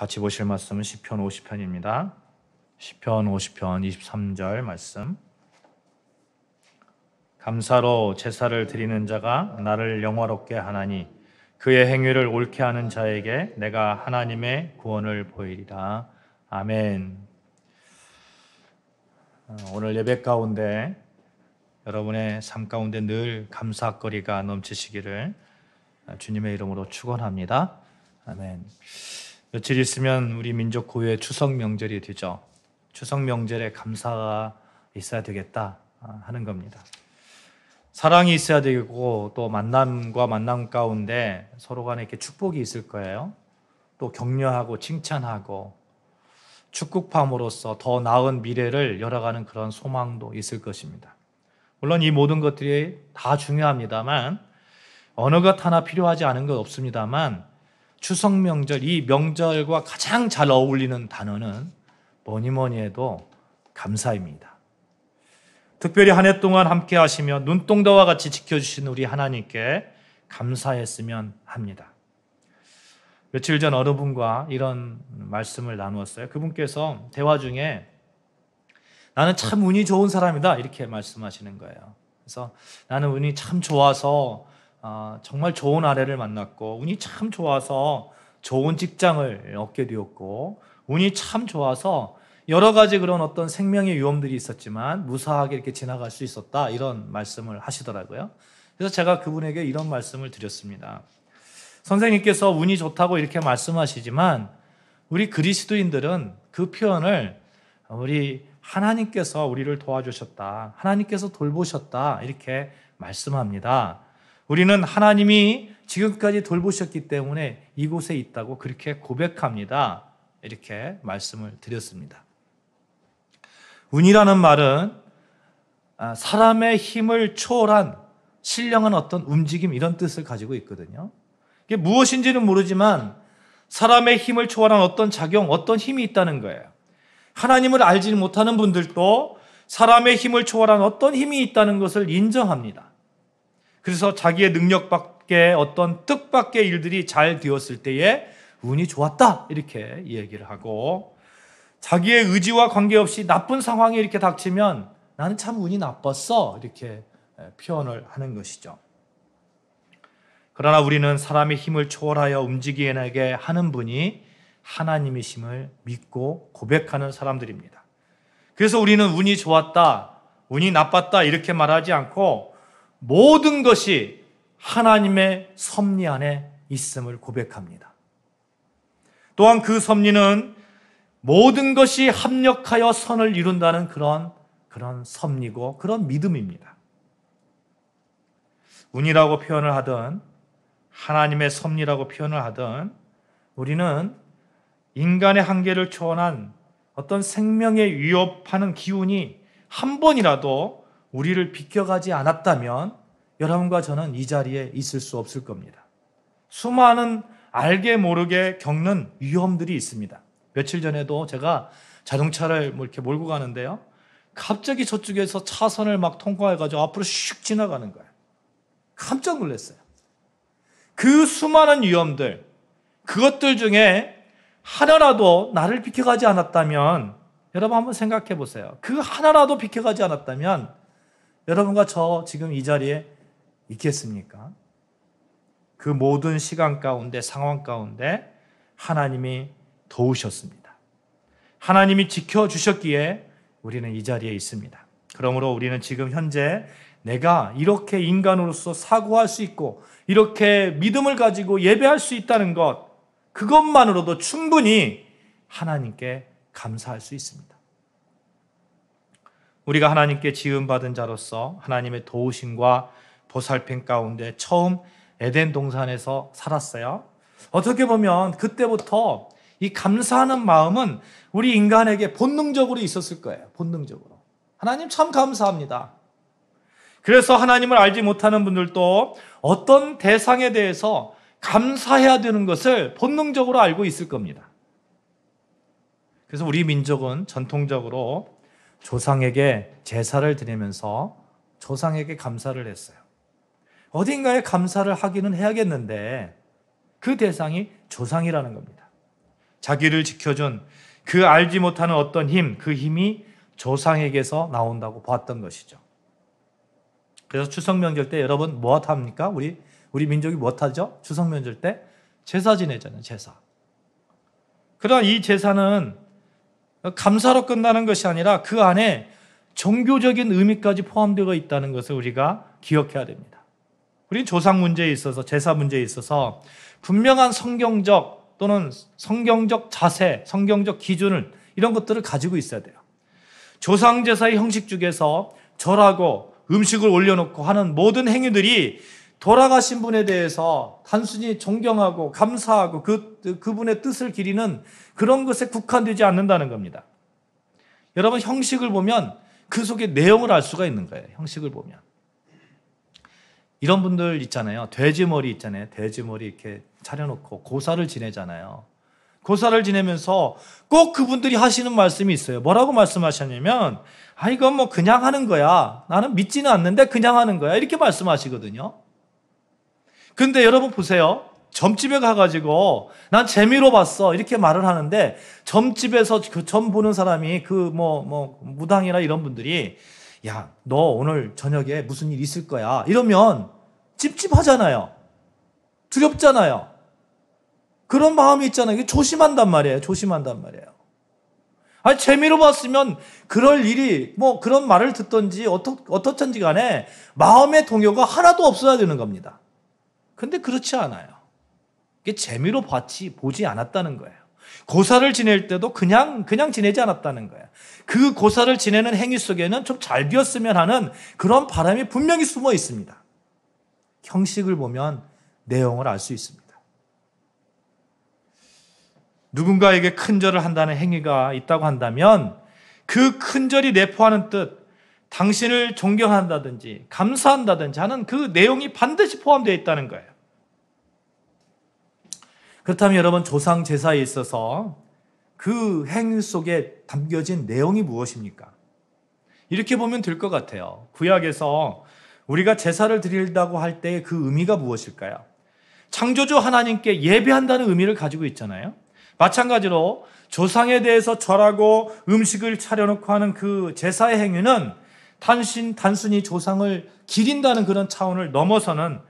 같이 보실 말씀은 시편 50편입니다. 시편 50편 23절 말씀. 감사로 제사를 드리는 자가 나를 영화롭게 하나니 그의 행위를 옳게 하는 자에게 내가 하나님의 구원을 보이리라. 아멘. 오늘 예배 가운데 여러분의 삶 가운데 늘 감사거리가 넘치시기를 주님의 이름으로 축원합니다. 아멘. 며칠 있으면 우리 민족 고유의 추석 명절이 되죠. 추석 명절에 감사가 있어야 되겠다 하는 겁니다. 사랑이 있어야 되고 또 만남과 만남 가운데 서로 간에 이렇게 축복이 있을 거예요. 또 격려하고 칭찬하고 축복함으로써 더 나은 미래를 열어가는 그런 소망도 있을 것입니다. 물론 이 모든 것들이 다 중요합니다만 어느 것 하나 필요하지 않은 것 없습니다만 추석 명절, 이 명절과 가장 잘 어울리는 단어는 뭐니 해도 감사입니다. 특별히 한 해 동안 함께 하시며 눈동자와 같이 지켜주신 우리 하나님께 감사했으면 합니다. 며칠 전 어느 분과 이런 말씀을 나누었어요. 그분께서 대화 중에 나는 참 운이 좋은 사람이다 이렇게 말씀하시는 거예요. 그래서 나는 운이 참 좋아서 정말 좋은 아내를 만났고 운이 참 좋아서 좋은 직장을 얻게 되었고 운이 참 좋아서 여러 가지 그런 어떤 생명의 위험들이 있었지만 무사하게 이렇게 지나갈 수 있었다 이런 말씀을 하시더라고요. 그래서 제가 그분에게 이런 말씀을 드렸습니다. 선생님께서 운이 좋다고 이렇게 말씀하시지만 우리 그리스도인들은 그 표현을 우리 하나님께서 우리를 도와주셨다, 하나님께서 돌보셨다 이렇게 말씀합니다. 우리는 하나님이 지금까지 돌보셨기 때문에 이곳에 있다고 그렇게 고백합니다. 이렇게 말씀을 드렸습니다. 운이라는 말은 사람의 힘을 초월한 신령한 어떤 움직임 이런 뜻을 가지고 있거든요. 이게 무엇인지는 모르지만 사람의 힘을 초월한 어떤 작용, 어떤 힘이 있다는 거예요. 하나님을 알지 못하는 분들도 사람의 힘을 초월한 어떤 힘이 있다는 것을 인정합니다. 그래서 자기의 능력 밖에 어떤 뜻밖의 일들이 잘 되었을 때에 운이 좋았다 이렇게 얘기를 하고 자기의 의지와 관계없이 나쁜 상황이 이렇게 닥치면 나는 참 운이 나빴어 이렇게 표현을 하는 것이죠. 그러나 우리는 사람의 힘을 초월하여 움직이게 하는 분이 하나님이심을 믿고 고백하는 사람들입니다. 그래서 우리는 운이 좋았다, 운이 나빴다 이렇게 말하지 않고 모든 것이 하나님의 섭리 안에 있음을 고백합니다. 또한 그 섭리는 모든 것이 합력하여 선을 이룬다는 그런 섭리고 그런 믿음입니다. 운이라고 표현을 하든 하나님의 섭리라고 표현을 하든 우리는 인간의 한계를 초월한 어떤 생명에 위협하는 기운이 한 번이라도 우리를 비껴가지 않았다면 여러분과 저는 이 자리에 있을 수 없을 겁니다. 수많은 알게 모르게 겪는 위험들이 있습니다. 며칠 전에도 제가 자동차를 이렇게 몰고 가는데요. 갑자기 저쪽에서 차선을 막 통과해가지고 앞으로 슉 지나가는 거예요. 깜짝 놀랐어요. 그 수많은 위험들, 그것들 중에 하나라도 나를 비켜가지 않았다면 여러분 한번 생각해 보세요. 그 하나라도 비켜가지 않았다면 여러분과 저 지금 이 자리에 있겠습니까? 그 모든 시간 가운데 상황 가운데 하나님이 도우셨습니다. 하나님이 지켜주셨기에 우리는 이 자리에 있습니다. 그러므로 우리는 지금 현재 내가 이렇게 인간으로서 사고할 수 있고 이렇게 믿음을 가지고 예배할 수 있다는 것, 그것만으로도 충분히 하나님께 감사할 수 있습니다. 우리가 하나님께 지음받은 자로서 하나님의 도우심과 보살핌 가운데 처음 에덴 동산에서 살았어요. 어떻게 보면 그때부터 이 감사하는 마음은 우리 인간에게 본능적으로 있었을 거예요. 본능적으로. 하나님 참 감사합니다. 그래서 하나님을 알지 못하는 분들도 어떤 대상에 대해서 감사해야 되는 것을 본능적으로 알고 있을 겁니다. 그래서 우리 민족은 전통적으로 조상에게 제사를 드리면서 조상에게 감사를 했어요. 어딘가에 감사를 하기는 해야겠는데 그 대상이 조상이라는 겁니다. 자기를 지켜준 그 알지 못하는 어떤 힘, 그 힘이 조상에게서 나온다고 보았던 것이죠. 그래서 추석 명절 때 여러분 무엇 합니까? 우리 민족이 무엇 하죠? 추석 명절 때 제사 지내잖아요. 제사. 그러나 이 제사는 감사로 끝나는 것이 아니라 그 안에 종교적인 의미까지 포함되어 있다는 것을 우리가 기억해야 됩니다. 우리는 조상 문제에 있어서, 제사 문제에 있어서 분명한 성경적 또는 성경적 자세, 성경적 기준을, 이런 것들을 가지고 있어야 돼요. 조상 제사의 형식 중에서 절하고 음식을 올려놓고 하는 모든 행위들이 돌아가신 분에 대해서 단순히 존경하고 감사하고 그분의 뜻을 기리는 그런 것에 국한되지 않는다는 겁니다. 여러분, 형식을 보면 그 속에 내용을 알 수가 있는 거예요. 형식을 보면. 이런 분들 있잖아요. 돼지머리 있잖아요. 돼지머리 이렇게 차려놓고 고사를 지내잖아요. 고사를 지내면서 꼭 그분들이 하시는 말씀이 있어요. 뭐라고 말씀하셨냐면, 이건 뭐 그냥 하는 거야. 나는 믿지는 않는데 그냥 하는 거야. 이렇게 말씀하시거든요. 근데 여러분 보세요. 점집에 가가지고 난 재미로 봤어 이렇게 말을 하는데, 점집에서 그 점 보는 사람이 무당이나 이런 분들이 야, 너 오늘 저녁에 무슨 일 있을 거야 이러면 찝찝하잖아요. 두렵잖아요. 그런 마음이 있잖아요. 조심한단 말이에요. 조심한단 말이에요. 재미로 봤으면 그럴 일이 그런 말을 듣던지 어떻든지 간에 마음의 동요가 하나도 없어야 되는 겁니다. 근데 그렇지 않아요. 이게 재미로 보지 않았다는 거예요. 고사를 지낼 때도 그냥 지내지 않았다는 거예요. 그 고사를 지내는 행위 속에는 좀 잘 되었으면 하는 그런 바람이 분명히 숨어 있습니다. 형식을 보면 내용을 알 수 있습니다. 누군가에게 큰절을 한다는 행위가 있다고 한다면 그 큰절이 내포하는 뜻, 당신을 존경한다든지 감사한다든지 하는 그 내용이 반드시 포함되어 있다는 거예요. 그렇다면 여러분, 조상 제사에 있어서 그 행위 속에 담겨진 내용이 무엇입니까? 이렇게 보면 될 것 같아요. 구약에서 우리가 제사를 드린다고 할 때 그 의미가 무엇일까요? 창조주 하나님께 예배한다는 의미를 가지고 있잖아요. 마찬가지로 조상에 대해서 절하고 음식을 차려놓고 하는 그 제사의 행위는 단순히 조상을 기린다는 그런 차원을 넘어서는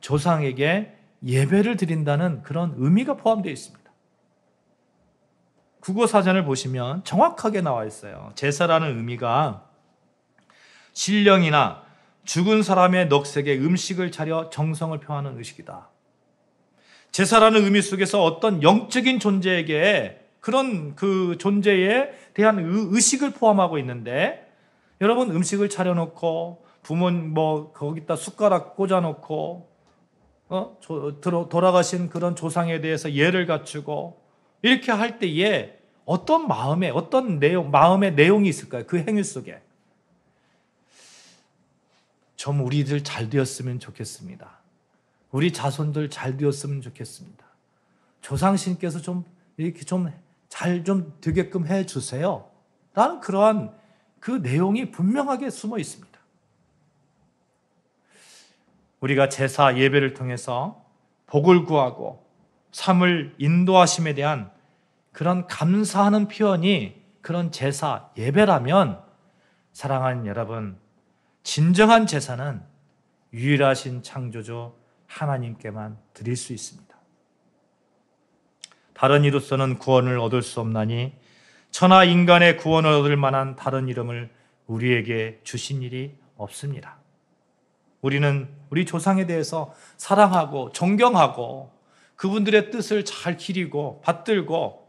조상에게 예배를 드린다는 그런 의미가 포함되어 있습니다. 국어사전을 보시면 정확하게 나와 있어요. 제사라는 의미가 신령이나 죽은 사람의 넋에게 음식을 차려 정성을 표하는 의식이다. 제사라는 의미 속에서 어떤 영적인 존재에게 그런 그 존재에 대한 의식을 포함하고 있는데, 여러분, 음식을 차려놓고 거기다 숟가락 꽂아놓고 돌아가신 그런 조상에 대해서 예를 갖추고 이렇게 할 때에 어떤 마음의 내용이 있을까요? 그 행위 속에. 좀 우리들 잘 되었으면 좋겠습니다. 우리 자손들 잘 되었으면 좋겠습니다. 조상신께서 이렇게 잘 되게끔 해 주세요. 라는 그러한 그 내용이 분명하게 숨어 있습니다. 우리가 제사 예배를 통해서 복을 구하고 삶을 인도하심에 대한 그런 감사하는 표현이 그런 제사 예배라면, 사랑하는 여러분, 진정한 제사는 유일하신 창조주 하나님께만 드릴 수 있습니다. 다른 이로서는 구원을 얻을 수 없나니 천하 인간의 구원을 얻을 만한 다른 이름을 우리에게 주신 일이 없습니다. 우리는 우리 조상에 대해서 사랑하고 존경하고 그분들의 뜻을 잘 기리고 받들고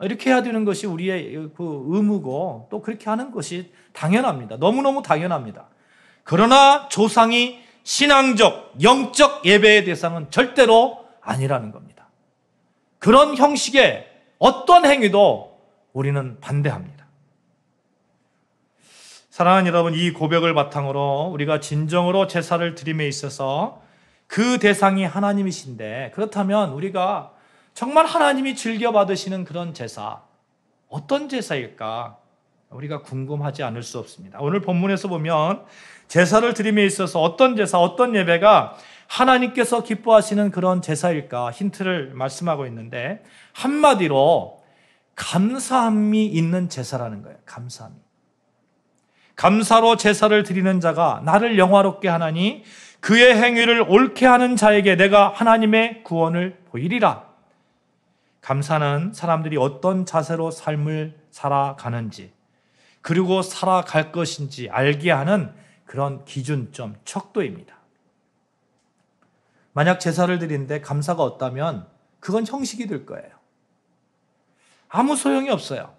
이렇게 해야 되는 것이 우리의 그 의무고, 또 그렇게 하는 것이 당연합니다. 너무너무 당연합니다. 그러나 조상이 신앙적, 영적 예배의 대상은 절대로 아니라는 겁니다. 그런 형식의 어떤 행위도 우리는 반대합니다. 사랑하는 여러분, 이 고백을 바탕으로 우리가 진정으로 제사를 드림에 있어서 그 대상이 하나님이신데, 그렇다면 우리가 정말 하나님이 즐겨 받으시는 그런 제사, 어떤 제사일까? 우리가 궁금하지 않을 수 없습니다. 오늘 본문에서 보면 제사를 드림에 있어서 어떤 제사, 어떤 예배가 하나님께서 기뻐하시는 그런 제사일까 힌트를 말씀하고 있는데 한마디로 감사함이 있는 제사라는 거예요. 감사함이. 감사로 제사를 드리는 자가 나를 영화롭게 하나니 그의 행위를 옳게 하는 자에게 내가 하나님의 구원을 보이리라. 감사는 사람들이 어떤 자세로 삶을 살아가는지 그리고 살아갈 것인지 알게 하는 그런 기준점, 척도입니다. 만약 제사를 드리는데 감사가 없다면 그건 형식이 될 거예요. 아무 소용이 없어요.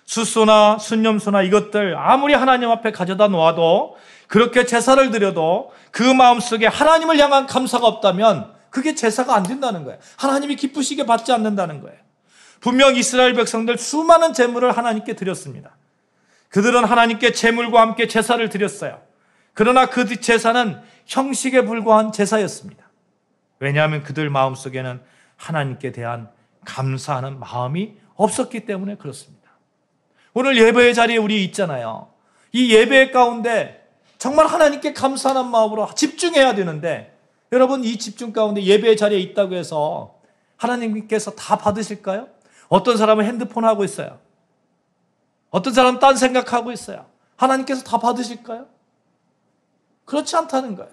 숫소나 순념소나 이것들 아무리 하나님 앞에 가져다 놓아도 그렇게 제사를 드려도 그 마음속에 하나님을 향한 감사가 없다면 그게 제사가 안 된다는 거예요. 하나님이 기쁘시게 받지 않는다는 거예요. 분명 이스라엘 백성들 수많은 제물을 하나님께 드렸습니다. 그들은 하나님께 제물과 함께 제사를 드렸어요. 그러나 그 제사는 형식에 불과한 제사였습니다. 왜냐하면 그들 마음속에는 하나님께 대한 감사하는 마음이 없었기 때문에 그렇습니다. 오늘 예배의 자리에 우리 있잖아요. 이 예배 가운데 정말 하나님께 감사하는 마음으로 집중해야 되는데 여러분 이 집중 가운데 예배의 자리에 있다고 해서 하나님께서 다 받으실까요? 어떤 사람은 핸드폰 하고 있어요. 어떤 사람은 딴 생각하고 있어요. 하나님께서 다 받으실까요? 그렇지 않다는 거예요.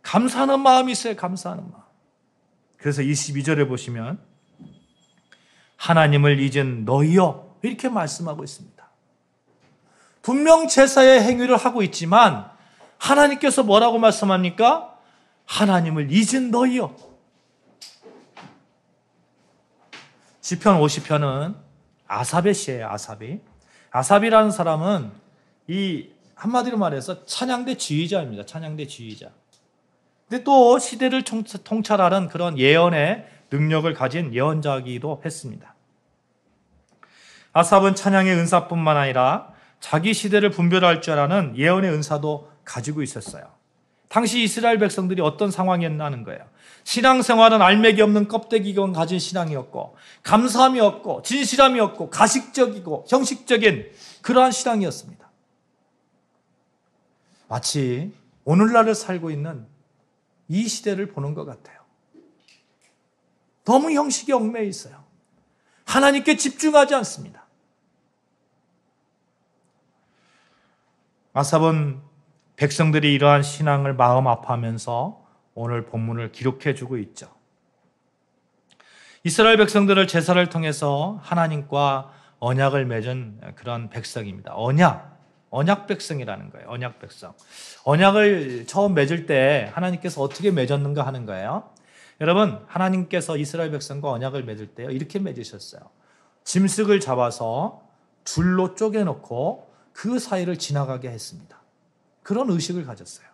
감사하는 마음이 있어요. 감사하는 마음. 그래서 22절에 보시면 하나님을 잊은 너희여 이렇게 말씀하고 있습니다. 분명 제사의 행위를 하고 있지만 하나님께서 뭐라고 말씀합니까? 하나님을 잊은 너희여. 시편 50편은 아삽의 시예요. 아삽이라는 사람은 이 한마디로 말해서 찬양대 지휘자입니다. 찬양대 지휘자. 근데 또 시대를 통찰하는 그런 예언의 능력을 가진 예언자이기도 했습니다. 아삽은 찬양의 은사뿐만 아니라 자기 시대를 분별할 줄 아는 예언의 은사도 가지고 있었어요. 당시 이스라엘 백성들이 어떤 상황이었나는 거예요. 신앙생활은 알맹이 없는 껍데기만 가진 신앙이었고 감사함이 없고 진실함이 없고 가식적이고 형식적인 그러한 신앙이었습니다. 마치 오늘날을 살고 있는 이 시대를 보는 것 같아요. 너무 형식에 얽매여 있어요. 하나님께 집중하지 않습니다. 아삽은 백성들이 이러한 신앙을 마음 아파하면서 오늘 본문을 기록해주고 있죠. 이스라엘 백성들을 제사를 통해서 하나님과 언약을 맺은 그런 백성입니다. 언약 백성이라는 거예요. 언약 백성. 언약을 처음 맺을 때 하나님께서 어떻게 맺었는가 하는 거예요. 여러분, 하나님께서 이스라엘 백성과 언약을 맺을 때요, 이렇게 맺으셨어요. 짐승을 잡아서 줄로 쪼개놓고 그 사이를 지나가게 했습니다. 그런 의식을 가졌어요.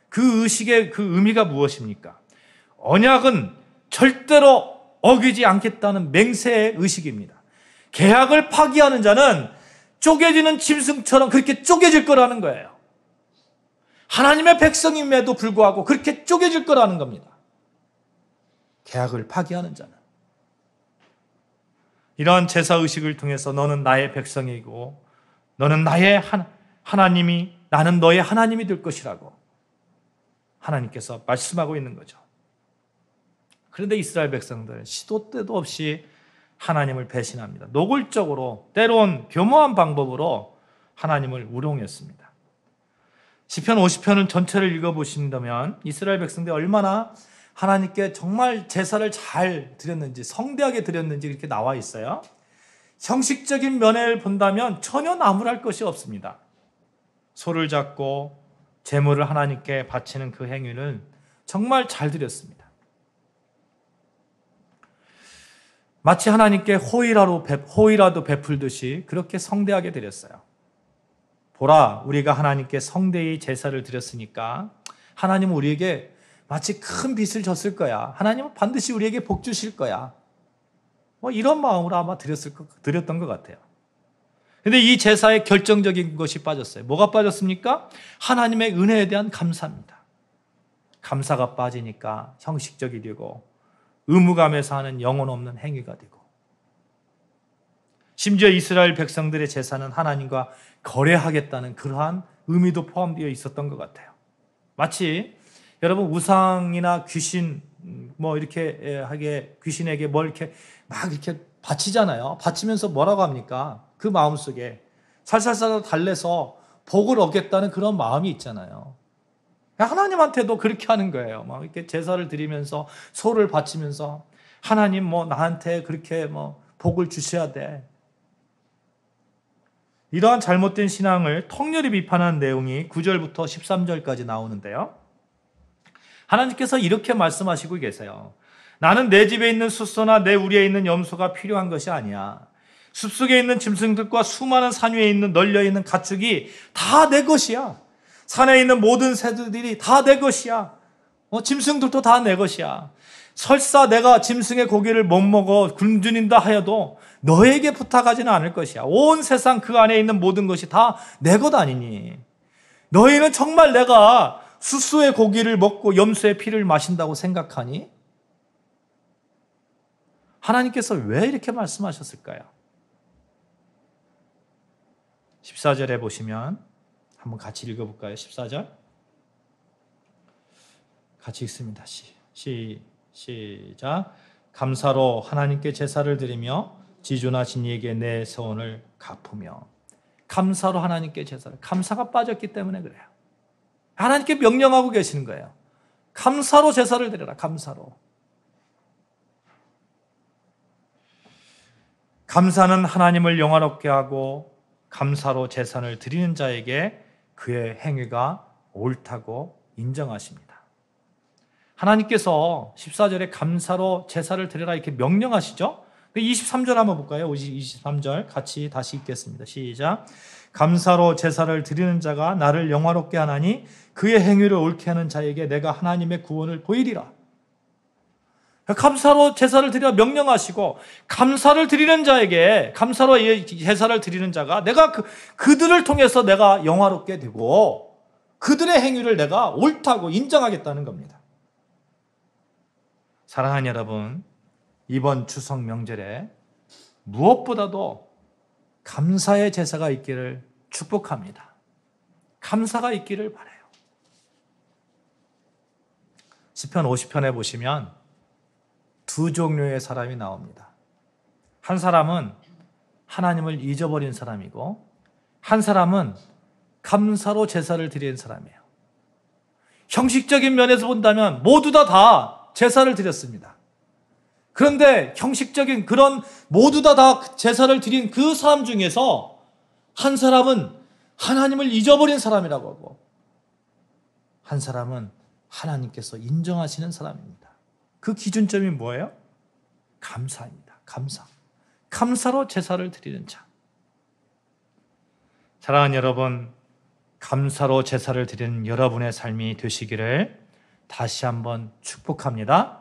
그 의식의 그 의미가 무엇입니까? 언약은 절대로 어기지 않겠다는 맹세의 의식입니다. 계약을 파기하는 자는 쪼개지는 짐승처럼 그렇게 쪼개질 거라는 거예요. 하나님의 백성임에도 불구하고 그렇게 쪼개질 거라는 겁니다. 계약을 파기하는 자는. 이러한 제사의식을 통해서 너는 나의 백성이고 너는 나의 하나님이 나는 너의 하나님이 될 것이라고 하나님께서 말씀하고 있는 거죠. 그런데 이스라엘 백성들 시도 때도 없이 하나님을 배신합니다. 노골적으로 때론 교묘한 방법으로 하나님을 우롱했습니다. 시편 50편은 전체를 읽어보신다면 이스라엘 백성들이 얼마나 하나님께 정말 제사를 잘 드렸는지 성대하게 드렸는지 이렇게 나와 있어요. 형식적인 면을 본다면 전혀 나무랄 것이 없습니다. 소를 잡고 제물을 하나님께 바치는 그 행위는 정말 잘 드렸습니다. 마치 하나님께 호의라도 베풀듯이 그렇게 성대하게 드렸어요. 보라, 우리가 하나님께 성대히 제사를 드렸으니까 하나님은 우리에게 마치 큰 빚을 졌을 거야. 하나님은 반드시 우리에게 복 주실 거야. 이런 마음으로 아마 드렸던 것 같아요. 그런데 이 제사에 결정적인 것이 빠졌어요. 뭐가 빠졌습니까? 하나님의 은혜에 대한 감사입니다. 감사가 빠지니까 형식적이 되고 의무감에서 하는 영혼 없는 행위가 되고 심지어 이스라엘 백성들의 제사는 하나님과 거래하겠다는 그러한 의미도 포함되어 있었던 것 같아요. 마치 여러분 우상이나 귀신 이렇게 하게 귀신에게 뭘 이렇게 막 이렇게 바치잖아요. 바치면서 뭐라고 합니까? 그 마음속에 살살살 달래서 복을 얻겠다는 그런 마음이 있잖아요. 하나님한테도 그렇게 하는 거예요. 막 이렇게 제사를 드리면서 소를 바치면서 하나님 나한테 그렇게 복을 주셔야 돼. 이러한 잘못된 신앙을 통렬히 비판한 내용이 9절부터 13절까지 나오는데요. 하나님께서 이렇게 말씀하시고 계세요. 나는 내 집에 있는 숫소나 내 우리에 있는 염소가 필요한 것이 아니야. 숲속에 있는 짐승들과 수많은 산 위에 있는 널려있는 가축이 다 내 것이야. 산에 있는 모든 새들이 다 내 것이야. 짐승들도 다 내 것이야. 설사 내가 짐승의 고기를 못 먹어 굶주린다 하여도 너에게 부탁하지는 않을 것이야. 온 세상 그 안에 있는 모든 것이 다 내 것 아니니. 너희는 정말 내가 숫소의 고기를 먹고 염소의 피를 마신다고 생각하니? 하나님께서 왜 이렇게 말씀하셨을까요? 14절에 보시면 한번 같이 읽어볼까요? 14절 같이 읽습니다. 시작. 감사로 하나님께 제사를 드리며 지주나 진이에게 내 소원을 갚으며. 감사로 하나님께 제사를, 감사가 빠졌기 때문에 그래요. 하나님께 명령하고 계시는 거예요. 감사로 제사를 드려라. 감사로. 감사는 하나님을 영화롭게 하고 감사로 제사를 드리는 자에게 그의 행위가 옳다고 인정하십니다. 하나님께서 14절에 감사로 제사를 드려라 이렇게 명령하시죠? 23절 한번 볼까요? 23절 같이 다시 읽겠습니다. 시작. 감사로 제사를 드리는 자가 나를 영화롭게 하나니 그의 행위를 옳게 하는 자에게 내가 하나님의 구원을 보이리라. 감사로 제사를 드리라 명령하시고 감사를 드리는 자에게 감사로 제사를 드리는 자가 내가 그들을 통해서 내가 영화롭게 되고 그들의 행위를 내가 옳다고 인정하겠다는 겁니다. 사랑하는 여러분, 이번 추석 명절에 무엇보다도 감사의 제사가 있기를 축복합니다. 감사가 있기를 바라요. 시편 50편에 보시면 두 종류의 사람이 나옵니다. 한 사람은 하나님을 잊어버린 사람이고 한 사람은 감사로 제사를 드리는 사람이에요. 형식적인 면에서 본다면 모두 다 제사를 드렸습니다. 그런데 형식적인 그런 모두 다 제사를 드린 그 사람 중에서 한 사람은 하나님을 잊어버린 사람이라고 하고 한 사람은 하나님께서 인정하시는 사람입니다. 그 기준점이 뭐예요? 감사입니다. 감사. 감사로 제사를 드리는 자. 사랑하는 여러분, 감사로 제사를 드리는 여러분의 삶이 되시기를 다시 한번 축복합니다.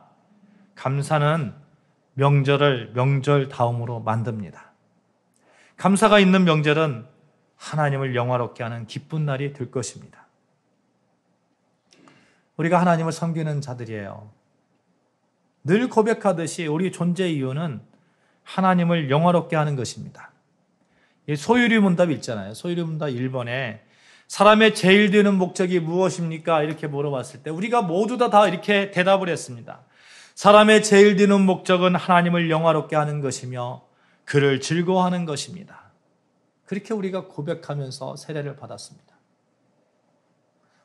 감사는 명절을 명절다움으로 만듭니다. 감사가 있는 명절은 하나님을 영화롭게 하는 기쁜 날이 될 것입니다. 우리가 하나님을 섬기는 자들이에요. 늘 고백하듯이 우리 존재의 이유는 하나님을 영화롭게 하는 것입니다. 소유리 문답 있잖아요. 소유리 문답 1번에 사람의 제일 되는 목적이 무엇입니까? 이렇게 물어봤을 때 우리가 모두 다 이렇게 대답을 했습니다. 사람의 제일 되는 목적은 하나님을 영화롭게 하는 것이며 그를 즐거워하는 것입니다. 그렇게 우리가 고백하면서 세례를 받았습니다.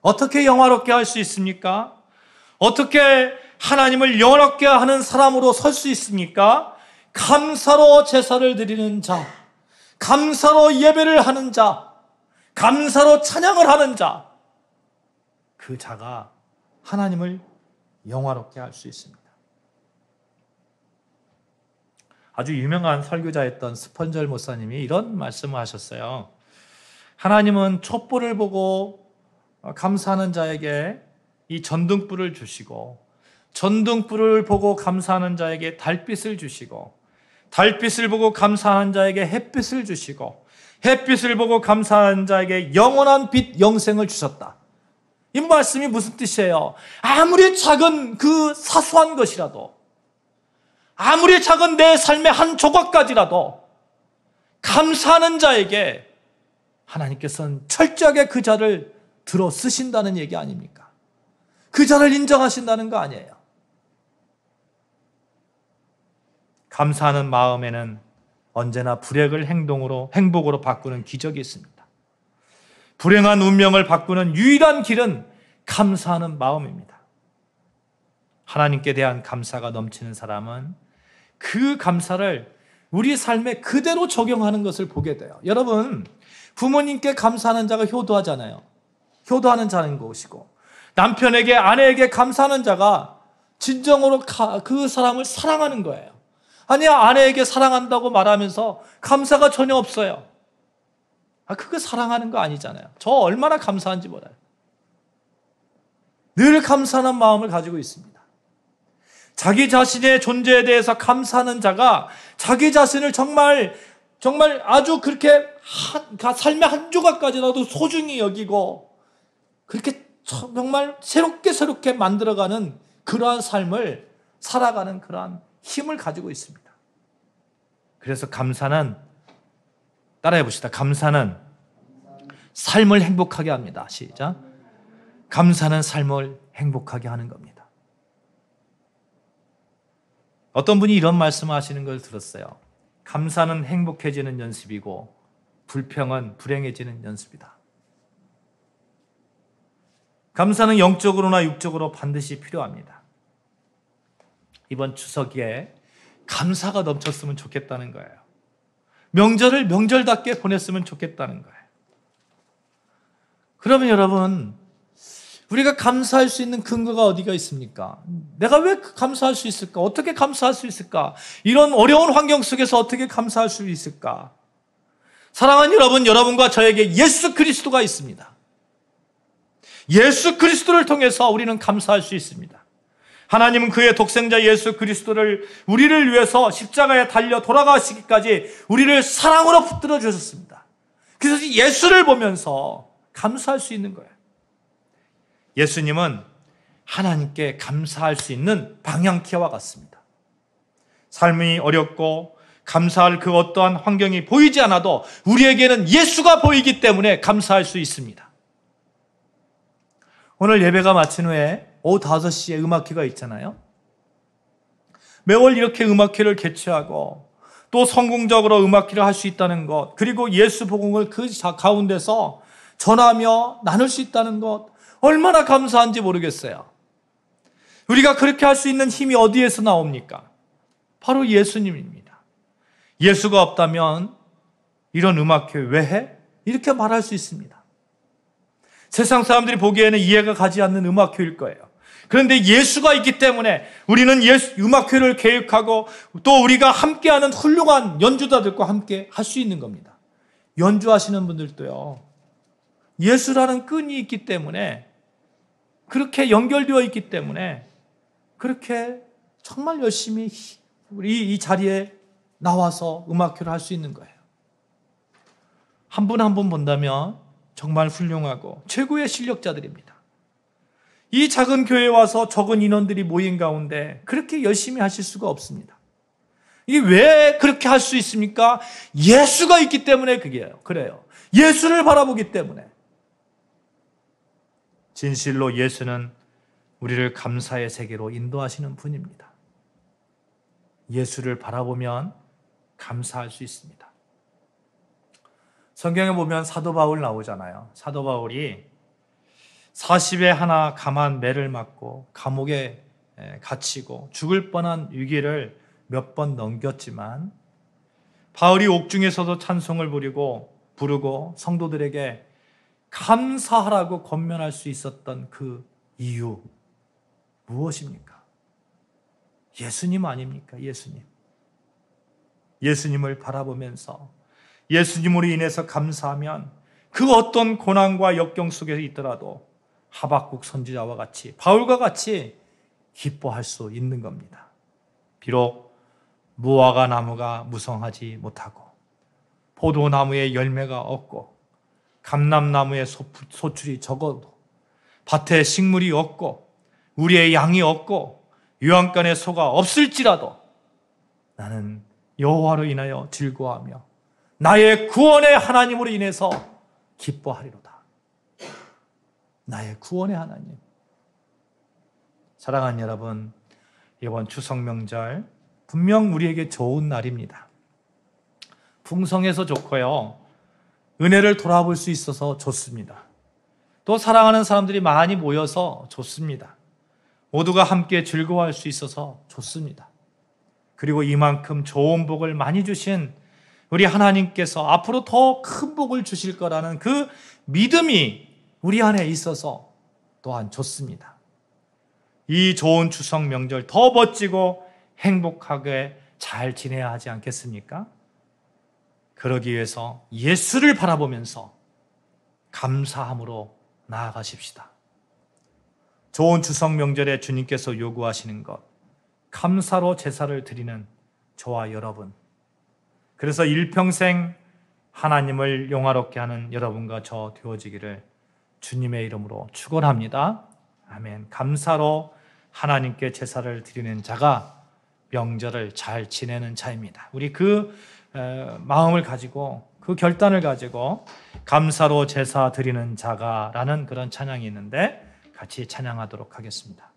어떻게 영화롭게 할 수 있습니까? 어떻게 하나님을 영화롭게 하는 사람으로 설 수 있습니까? 감사로 제사를 드리는 자, 감사로 예배를 하는 자, 감사로 찬양을 하는 자, 그 자가 하나님을 영화롭게 할 수 있습니다. 아주 유명한 설교자였던 스펀절 목사님이 이런 말씀을 하셨어요. 하나님은 촛불을 보고 감사하는 자에게 이 전등불을 주시고 전등불을 보고 감사하는 자에게 달빛을 주시고 달빛을 보고 감사하는 자에게 햇빛을 주시고 햇빛을 보고 감사하는 자에게 영원한 빛 영생을 주셨다. 이 말씀이 무슨 뜻이에요? 아무리 작은 그 사소한 것이라도 아무리 작은 내 삶의 한 조각까지라도 감사하는 자에게 하나님께서는 철저하게 그 자를 들어 쓰신다는 얘기 아닙니까? 그 자를 인정하신다는 거 아니에요. 감사하는 마음에는 언제나 불행을 행복으로 바꾸는 기적이 있습니다. 불행한 운명을 바꾸는 유일한 길은 감사하는 마음입니다. 하나님께 대한 감사가 넘치는 사람은 그 감사를 우리 삶에 그대로 적용하는 것을 보게 돼요. 여러분, 부모님께 감사하는 자가 효도하잖아요. 효도하는 자는 것이고, 남편에게, 아내에게 감사하는 자가 진정으로 그 사람을 사랑하는 거예요. 아니야, 아내에게 사랑한다고 말하면서 감사가 전혀 없어요. 그거 사랑하는 거 아니잖아요. 저 얼마나 감사한지 몰라요. 늘 감사하는 마음을 가지고 있습니다. 자기 자신의 존재에 대해서 감사하는 자가 자기 자신을 정말 아주 그렇게 삶의 한 조각까지라도 소중히 여기고 그렇게 정말 새롭게 만들어가는 그러한 삶을 살아가는 그러한 힘을 가지고 있습니다. 그래서 감사는, 따라해 봅시다. 감사는 삶을 행복하게 합니다. 시작. 감사는 삶을 행복하게 하는 겁니다. 어떤 분이 이런 말씀을 하시는 걸 들었어요. 감사는 행복해지는 연습이고 불평은 불행해지는 연습이다. 감사는 영적으로나 육적으로 반드시 필요합니다. 이번 추석에 감사가 넘쳤으면 좋겠다는 거예요. 명절을 명절답게 보냈으면 좋겠다는 거예요. 그러면 여러분, 우리가 감사할 수 있는 근거가 어디가 있습니까? 내가 왜 감사할 수 있을까? 어떻게 감사할 수 있을까? 이런 어려운 환경 속에서 어떻게 감사할 수 있을까? 사랑하는 여러분, 여러분과 저에게 예수 그리스도가 있습니다. 예수 그리스도를 통해서 우리는 감사할 수 있습니다. 하나님은 그의 독생자 예수 그리스도를 우리를 위해서 십자가에 달려 돌아가시기까지 우리를 사랑으로 붙들어 주셨습니다. 그래서 예수를 보면서 감사할 수 있는 거예요. 예수님은 하나님께 감사할 수 있는 방향키와 같습니다. 삶이 어렵고 감사할 그 어떠한 환경이 보이지 않아도 우리에게는 예수가 보이기 때문에 감사할 수 있습니다. 오늘 예배가 마친 후에 오후 5시에 음악회가 있잖아요. 매월 이렇게 음악회를 개최하고 또 성공적으로 음악회를 할 수 있다는 것, 그리고 예수 복음을 그 가운데서 전하며 나눌 수 있다는 것, 얼마나 감사한지 모르겠어요. 우리가 그렇게 할 수 있는 힘이 어디에서 나옵니까? 바로 예수님입니다. 예수가 없다면 이런 음악회 왜 해? 이렇게 말할 수 있습니다. 세상 사람들이 보기에는 이해가 가지 않는 음악회일 거예요. 그런데 예수가 있기 때문에 우리는 음악회를 계획하고 또 우리가 함께하는 훌륭한 연주자들과 함께 할 수 있는 겁니다. 연주하시는 분들도요, 예수라는 끈이 있기 때문에, 그렇게 연결되어 있기 때문에 그렇게 정말 열심히 우리 이 자리에 나와서 음악회를 할 수 있는 거예요. 한 분 한 분 본다면 정말 훌륭하고 최고의 실력자들입니다. 이 작은 교회에 와서 적은 인원들이 모인 가운데 그렇게 열심히 하실 수가 없습니다. 이게 왜 그렇게 할 수 있습니까? 예수가 있기 때문에 그래요. 예수를 바라보기 때문에. 진실로 예수는 우리를 감사의 세계로 인도하시는 분입니다. 예수를 바라보면 감사할 수 있습니다. 성경에 보면 사도 바울 나오잖아요. 사도 바울이 40에 하나 감한 매를 맞고 감옥에 갇히고 죽을 뻔한 위기를 몇 번 넘겼지만 바울이 옥중에서도 찬송을 부르고 성도들에게 감사하라고 권면할 수 있었던 그 이유 무엇입니까? 예수님 아닙니까? 예수님을 바라보면서 예수님으로 인해서 감사하면 그 어떤 고난과 역경 속에 있더라도 하박국 선지자와 같이, 바울과 같이 기뻐할 수 있는 겁니다. 비록 무화과 나무가 무성하지 못하고 포도나무에 열매가 없고 감람나무에 소출이 적어도 밭에 식물이 없고 우리의 양이 없고 유황간에 소가 없을지라도 나는 여호와로 인하여 즐거워하며 나의 구원의 하나님으로 인해서 기뻐하리로다. 나의 구원의 하나님. 사랑하는 여러분, 이번 추석 명절 분명 우리에게 좋은 날입니다. 풍성해서 좋고요. 은혜를 돌아볼 수 있어서 좋습니다. 또 사랑하는 사람들이 많이 모여서 좋습니다. 모두가 함께 즐거워할 수 있어서 좋습니다. 그리고 이만큼 좋은 복을 많이 주신 우리 하나님께서 앞으로 더 큰 복을 주실 거라는 그 믿음이 우리 안에 있어서 또한 좋습니다. 이 좋은 추석 명절 더 멋지고 행복하게 잘 지내야 하지 않겠습니까? 그러기 위해서 예수를 바라보면서 감사함으로 나아가십시다. 좋은 추석 명절에 주님께서 요구하시는 것, 감사로 제사를 드리는 저와 여러분. 그래서 일평생 하나님을 영화롭게 하는 여러분과 저 되어지기를 주님의 이름으로 축원합니다. 아멘. 감사로 하나님께 제사를 드리는 자가 명절을 잘 지내는 자입니다. 우리 그 마음을 가지고, 그 결단을 가지고 감사로 제사 드리는 자가라는 그런 찬양이 있는데 같이 찬양하도록 하겠습니다.